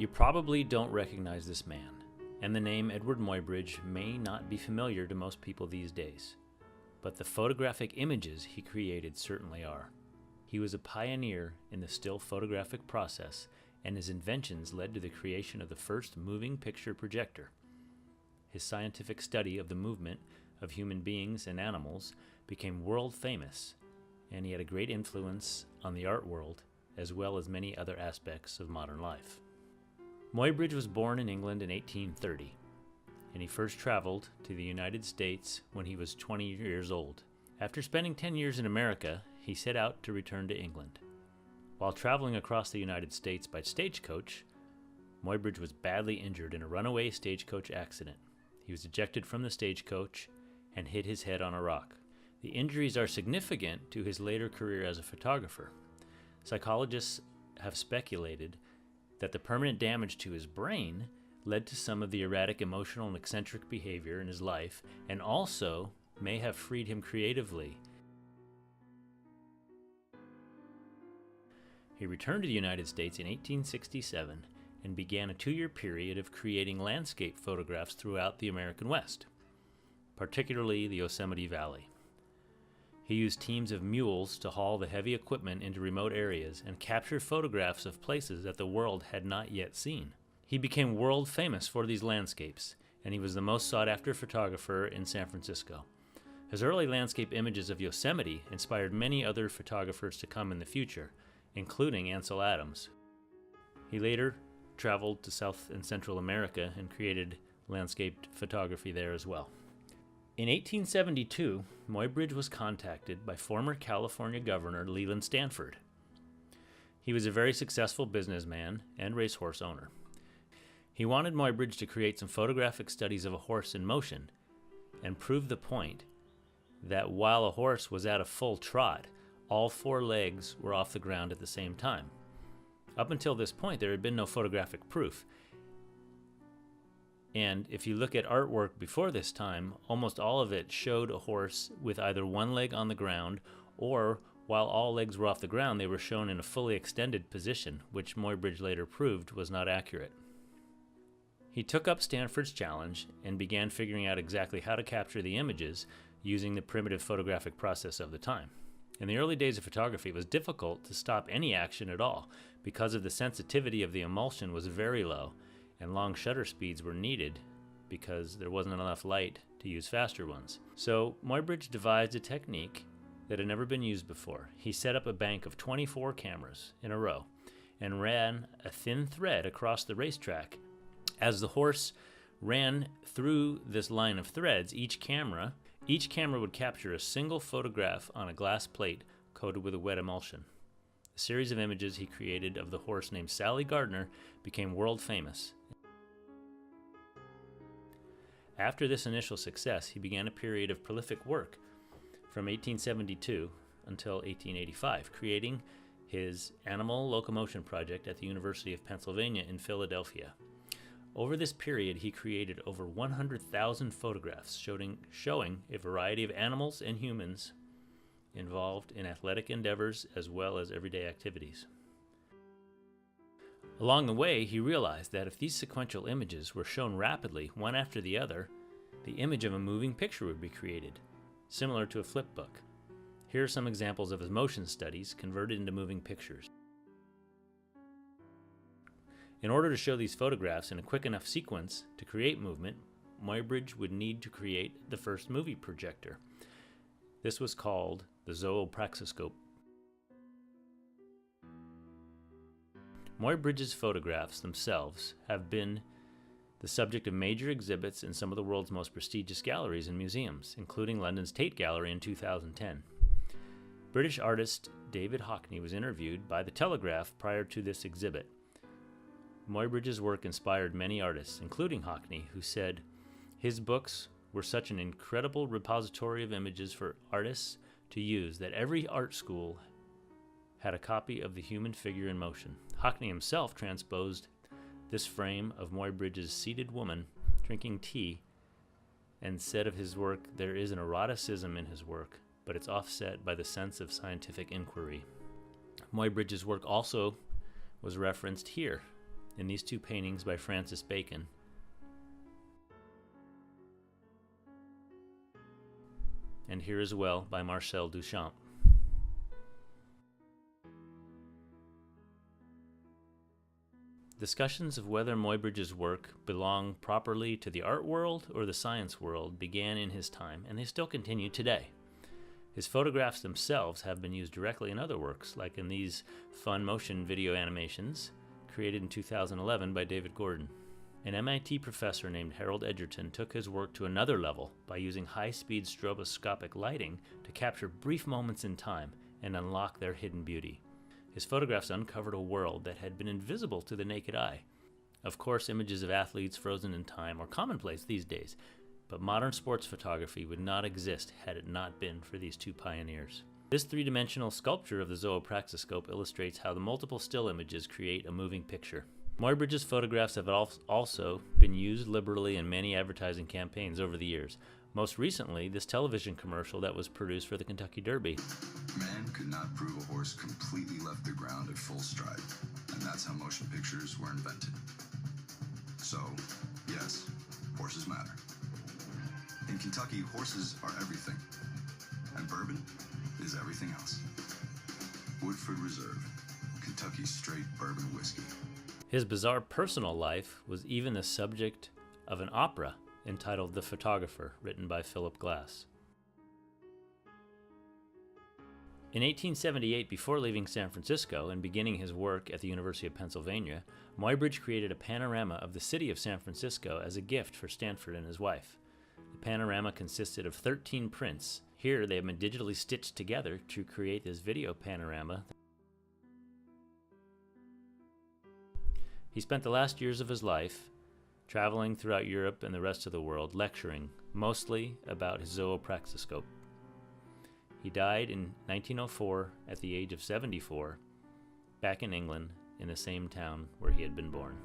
You probably don't recognize this man, and the name Edward Muybridge may not be familiar to most people these days, but the photographic images he created certainly are. He was a pioneer in the still photographic process, and his inventions led to the creation of the first moving picture projector. His scientific study of the movement of human beings and animals became world famous, and he had a great influence on the art world as well as many other aspects of modern life. Muybridge was born in England in 1830, and he first traveled to the United States when he was 20 years old. After spending 10 years in America, he set out to return to England. While traveling across the United States by stagecoach, Muybridge was badly injured in a runaway stagecoach accident. He was ejected from the stagecoach and hit his head on a rock. The injuries are significant to his later career as a photographer. Psychologists have speculated that the permanent damage to his brain led to some of the erratic emotional and eccentric behavior in his life, and also may have freed him creatively. He returned to the United States in 1867 and began a 2-year period of creating landscape photographs throughout the American West, particularly the Yosemite Valley. He used teams of mules to haul the heavy equipment into remote areas and capture photographs of places that the world had not yet seen. He became world famous for these landscapes, and he was the most sought-after photographer in San Francisco. His early landscape images of Yosemite inspired many other photographers to come in the future, including Ansel Adams. He later traveled to South and Central America and created landscape photography there as well. In 1872, Muybridge was contacted by former California Governor Leland Stanford. He was a very successful businessman and racehorse owner. He wanted Muybridge to create some photographic studies of a horse in motion and prove the point that while a horse was at a full trot, all 4 legs were off the ground at the same time. Up until this point, there had been no photographic proof. And if you look at artwork before this time, almost all of it showed a horse with either one leg on the ground, or while all legs were off the ground, they were shown in a fully extended position, which Muybridge later proved was not accurate. He took up Stanford's challenge and began figuring out exactly how to capture the images using the primitive photographic process of the time. In the early days of photography, it was difficult to stop any action at all because of the sensitivity of the emulsion was very low, and long shutter speeds were needed because there wasn't enough light to use faster ones. So Muybridge devised a technique that had never been used before. He set up a bank of 24 cameras in a row and ran a thin thread across the racetrack. As the horse ran through this line of threads, each camera would capture a single photograph on a glass plate coated with a wet emulsion. The series of images he created of the horse named Sally Gardner became world famous. After this initial success, he began a period of prolific work from 1872 until 1885, creating his animal locomotion project at the University of Pennsylvania in Philadelphia. Over this period, he created over 100,000 photographs showing a variety of animals and humans involved in athletic endeavors as well as everyday activities. Along the way, he realized that if these sequential images were shown rapidly, one after the other, the image of a moving picture would be created, similar to a flip book. Here are some examples of his motion studies converted into moving pictures. In order to show these photographs in a quick enough sequence to create movement, Muybridge would need to create the first movie projector. This was called the zoopraxiscope. Muybridge's photographs themselves have been the subject of major exhibits in some of the world's most prestigious galleries and museums, including London's Tate Gallery in 2010. British artist David Hockney was interviewed by The Telegraph prior to this exhibit. Muybridge's work inspired many artists, including Hockney, who said his books were such an incredible repository of images for artists to use that every art school had a copy of the human figure in motion. Hockney himself transposed this frame of Muybridge's seated woman drinking tea and said of his work, "There is an eroticism in his work, but it's offset by the sense of scientific inquiry." Muybridge's work also was referenced here in these two paintings by Francis Bacon. And here as well by Marcel Duchamp. Discussions of whether Muybridge's work belong properly to the art world or the science world began in his time, and they still continue today. His photographs themselves have been used directly in other works, like in these fun motion video animations created in 2011 by David Gordon. An MIT professor named Harold Edgerton took his work to another level by using high-speed stroboscopic lighting to capture brief moments in time and unlock their hidden beauty. His photographs uncovered a world that had been invisible to the naked eye. Of course, images of athletes frozen in time are commonplace these days, but modern sports photography would not exist had it not been for these two pioneers. This three-dimensional sculpture of the zoopraxiscope illustrates how the multiple still images create a moving picture. Muybridge's photographs have also been used liberally in many advertising campaigns over the years. Most recently, this television commercial that was produced for the Kentucky Derby. Man could not prove a horse completely left the ground at full stride, and that's how motion pictures were invented. So, yes, horses matter. In Kentucky, horses are everything, and bourbon is everything else. Woodford Reserve, Kentucky's straight bourbon whiskey. His bizarre personal life was even the subject of an opera entitled The Photographer, written by Philip Glass. In 1878, before leaving San Francisco and beginning his work at the University of Pennsylvania, Muybridge created a panorama of the city of San Francisco as a gift for Stanford and his wife. The panorama consisted of 13 prints. Here they have been digitally stitched together to create this video panorama. He spent the last years of his life traveling throughout Europe and the rest of the world, lecturing, mostly about his zoopraxiscope. He died in 1904 at the age of 74, back in England, in the same town where he had been born.